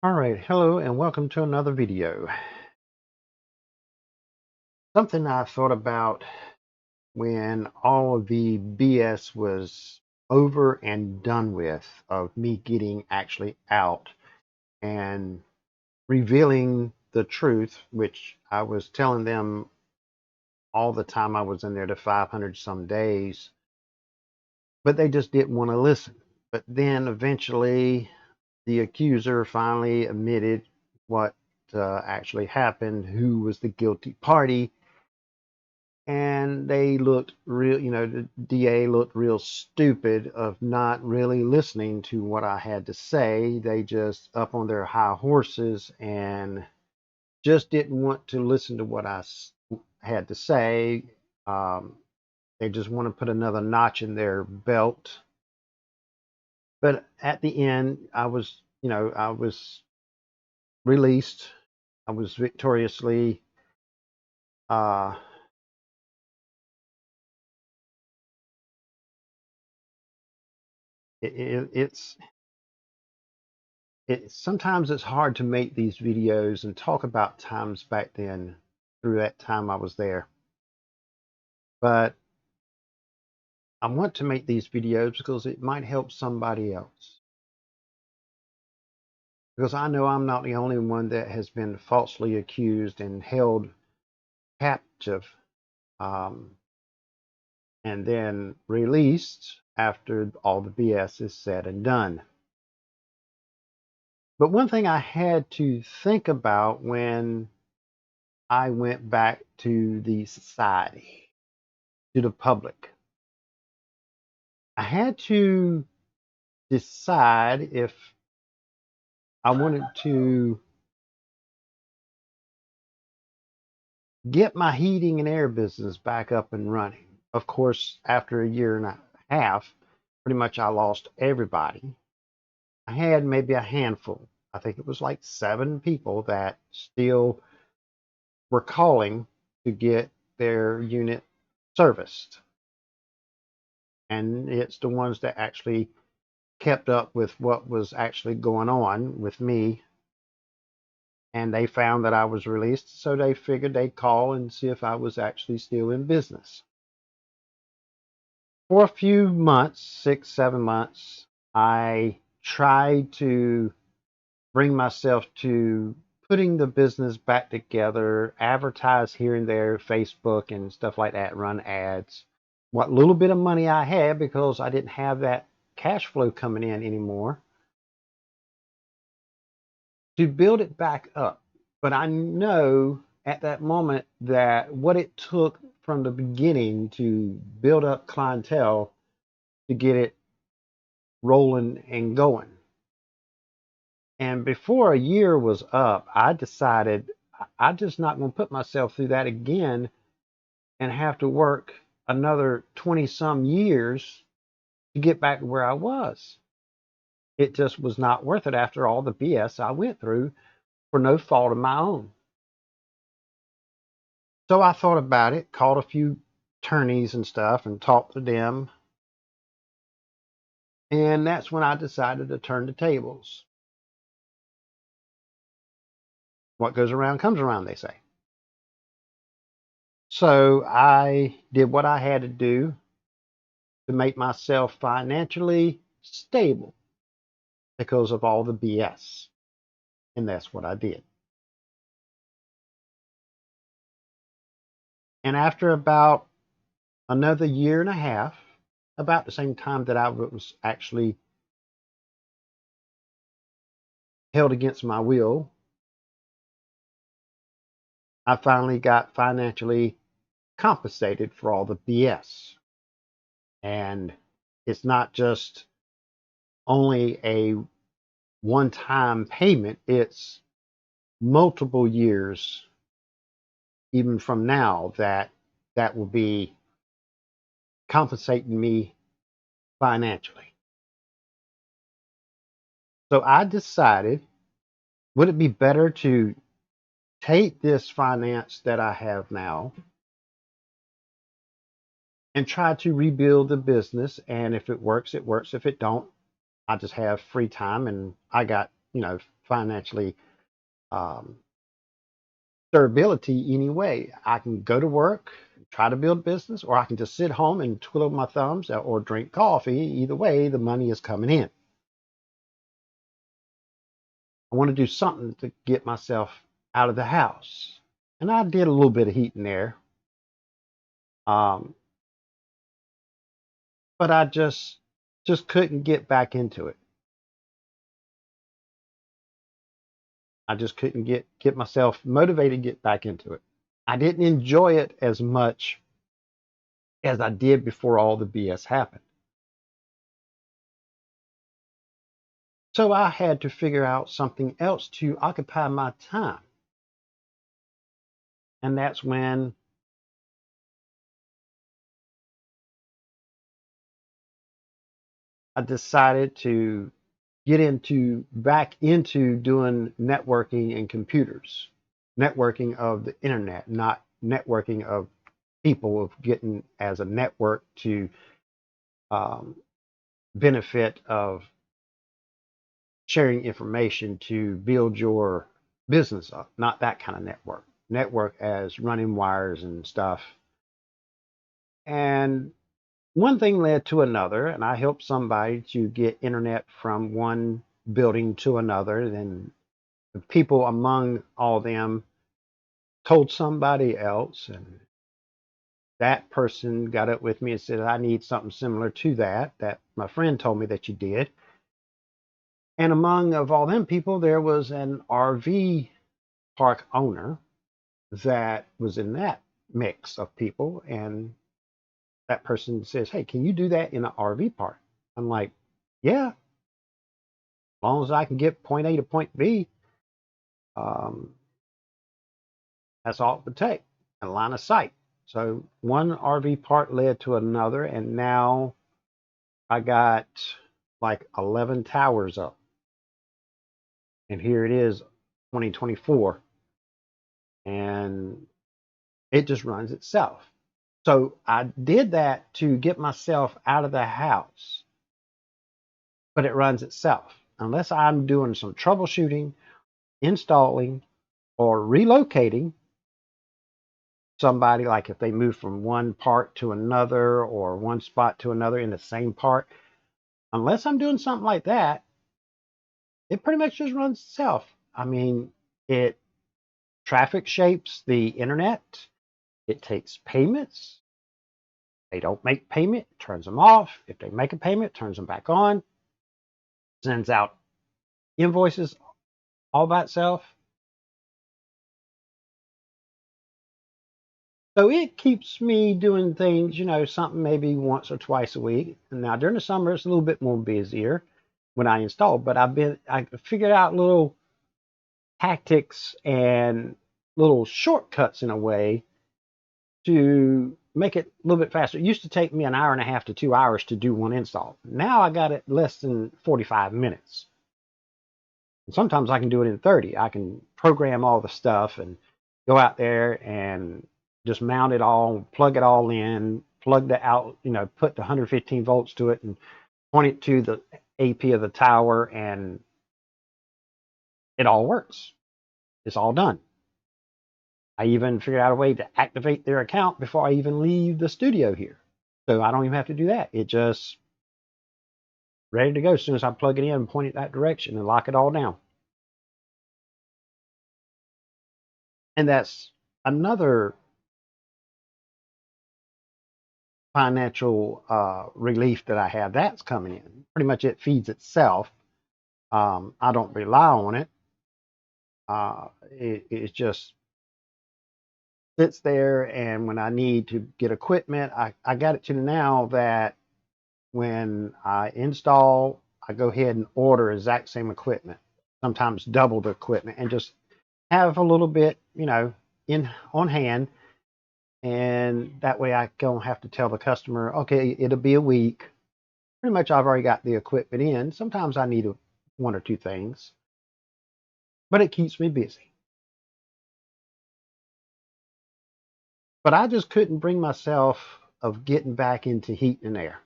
All right, hello and welcome to another video. Something I thought about when all of the BS was over and done with of me getting actually out and revealing the truth, which I was telling them all the time I was in there to 500 some days, but they just didn't want to listen. But then eventually the accuser finally admitted what actually happened, who was the guilty party, and they looked real, the DA looked real stupid of not really listening to what I had to say. They just up on their high horses and just didn't want to listen to what I had to say. Um, they just want to put another notch in their belt. But at the end, I was released. I was victoriously uh, it's sometimes it's hard to make these videos and talk about times back then through that time I was there. But I want to make these videos because it might help somebody else. Because I know I'm not the only one that has been falsely accused and held captive, um, and then released after all the BS is said and done. But one thing I had to think about when I went back to the society, to the public, I had to decide if I wanted to get my heating and air business back up and running. Of course, after a year and a half, pretty much I lost everybody. I had maybe a handful. I think it was like 7 people that still were calling to get their unit serviced. And it's the ones that actually kept up with what was actually going on with me, and they found that I was released, so they figured they'd call and see if I was actually still in business. For a few months, 6, 7 months, I tried to bring myself to putting the business back together, advertise here and there, Facebook and stuff like that, run ads. What little bit of money I had, because I didn't have that cash flow coming in anymore, to build it back up. But I know at that moment that what it took from the beginning to build up clientele to get it rolling and going. And before a year was up, I decided I'm just not going to put myself through that again and have to work another 20 some years to get back to where I was. It just was not worth it after all the BS I went through for no fault of my own. So I thought about it, called a few attorneys and stuff and talked to them. And that's when I decided to turn the tables. What goes around comes around, they say. So I did what I had to do to make myself financially stable because of all the BS. And that's what I did. And after about another year and a half, about the same time that I was actually held against my will, I finally got financially compensated for all the BS. And it's not just only a one time payment, it's multiple years, even from now, that will be compensating me financially. So I decided, would it be better to take this finance that I have now and try to rebuild the business? And if it works, it works. If it don't, I just have free time and I got financially um, stability anyway. I can go to work, try to build business, or I can just sit home and twiddle my thumbs or drink coffee. Either way, the money is coming in. I want to do something to get myself out of the house. And I did a little bit of heat and air. Um, but I just couldn't get back into it. I just couldn't get myself motivated to get back into it. I didn't enjoy it as much as I did before all the BS happened. So I had to figure out something else to occupy my time. And that's when I decided to get into back into doing networking and computers, networking of the internet, not networking of people, of getting as a network to um, benefit of sharing information to build your business up, not that kind of network. Network as running wires and stuff. And one thing led to another, and I helped somebody to get internet from one building to another. Then the people among all them told somebody else, and that person got up with me and said, I need something similar to that my friend told me that you did. And among of all them people, there was an RV park owner that was in that mix of people. And that person says, hey, can you do that in an RV park? I'm like, yeah, as long as I can get point A to point B, um, that's all it would take, a line of sight. So one RV park led to another, and now I got like 11 towers up. And here it is, 2024, and it just runs itself. So I did that to get myself out of the house, but it runs itself. Unless I'm doing some troubleshooting, installing, or relocating somebody, like if they move from one part to another or one spot to another in the same part, unless I'm doing something like that, it pretty much just runs itself. I mean, it traffic shapes the internet, it takes payments. They don't make payment, it turns them off. If they make a payment, it turns them back on, sends out invoices all by itself. So it keeps me doing things, something maybe once or twice a week. And now during the summer, it's a little bit more busier when I install, but I figured out little tactics and little shortcuts in a way to make it a little bit faster. It used to take me an hour and a half to 2 hours to do one install. Now I got it less than 45 minutes. And sometimes I can do it in 30. I can program all the stuff and go out there and just mount it all, plug it all in, plug the out, put the 115 volts to it and point it to the AP of the tower, and it all works. It's all done. I even figured out a way to activate their account before I even leave the studio here. So I don't even have to do that. It just ready to go as soon as I plug it in and point it that direction and lock it all down. And that's another financial relief that I have. That's coming in. Pretty much it feeds itself. I don't rely on it. It just sits there, and when I need to get equipment, I got it to now that when I install, I go ahead and order exact same equipment, sometimes double the equipment, and just have a little bit, in on hand. And that way I don't have to tell the customer, okay, it'll be a week. Pretty much I've already got the equipment in. Sometimes I need one or two things, but it keeps me busy. But I just couldn't bring myself of getting back into heat and air.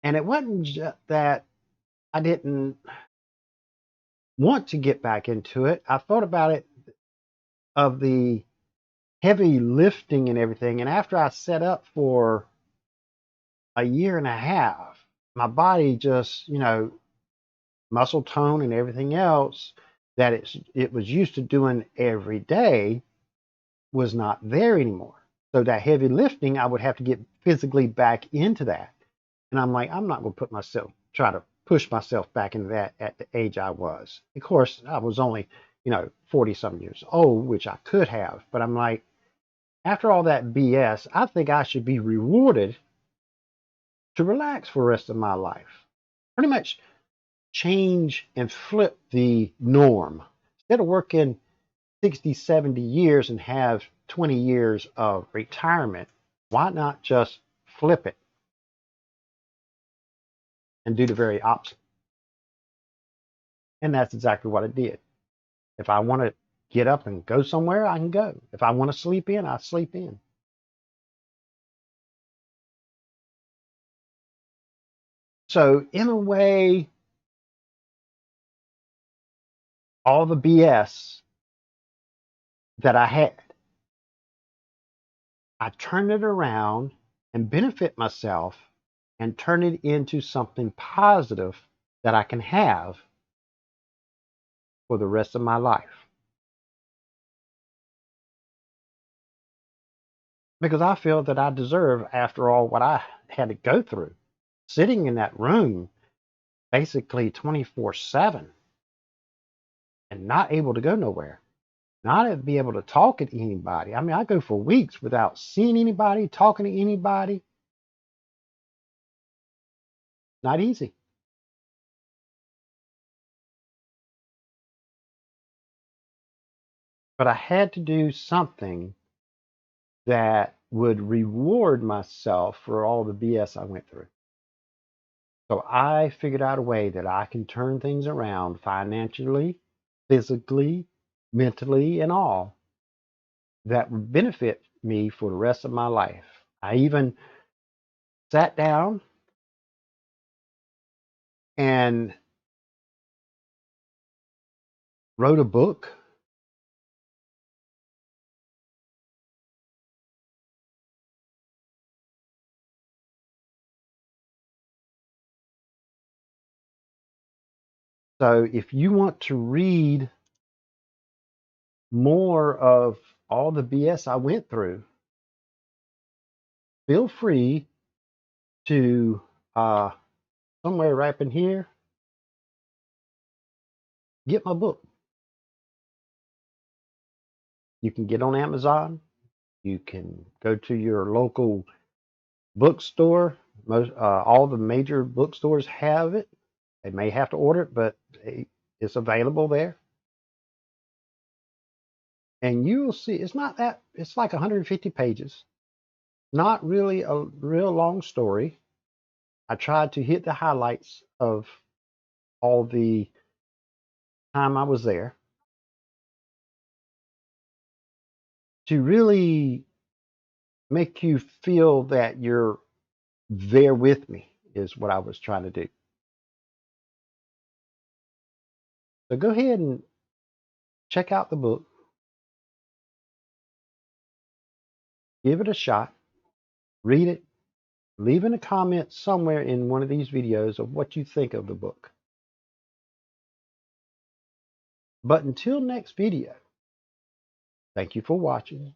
And it wasn't just that I didn't want to get back into it. I thought about it of the heavy lifting and everything. And after I set up for a year and a half, my body just, muscle tone and everything else that it was used to doing every day was not there anymore. So that heavy lifting, I would have to get physically back into that. And I'm like, I'm not going to try to push myself back into that at the age I was. Of course, I was only, 40 some years old, which I could have. But I'm like, after all that BS, I think I should be rewarded to relax for the rest of my life. Pretty much change and flip the norm. Instead of working 60, 70 years and have 20 years of retirement, why not just flip it and do the very opposite? And that's exactly what I did. If I want to get up and go somewhere, I can go. If I want to sleep in, I sleep in. So, in a way, all the BS that I had, I turn it around and benefit myself and turn it into something positive that I can have for the rest of my life. Because I feel that I deserve, after all what I had to go through, sitting in that room basically 24/7 and not able to go nowhere, not be able to talk to anybody. I mean, I go for weeks without seeing anybody, talking to anybody. Not easy. But I had to do something that would reward myself for all the BS I went through. So I figured out a way that I can turn things around financially, physically, mentally, and all that would benefit me for the rest of my life. I even sat down and wrote a book. So if you want to read more of all the BS I went through, feel free to somewhere right in here get my book. You can get on Amazon. You can go to your local bookstore. Most all the major bookstores have it. They may have to order it, but it's available there. And you'll see it's not that, it's like 150 pages. Not really a real long story. I tried to hit the highlights of all the time I was there to really make you feel that you're there with me, is what I was trying to do. So go ahead and check out the book, give it a shot, read it, leave in a comment somewhere in one of these videos of what you think of the book. But until next video, thank you for watching.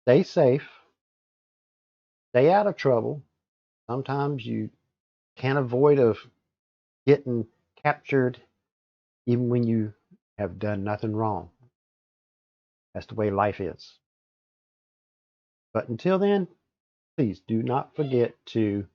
Stay safe, stay out of trouble. Sometimes you can't avoid of getting captured even when you have done nothing wrong. That's the way life is. But until then, please do not forget to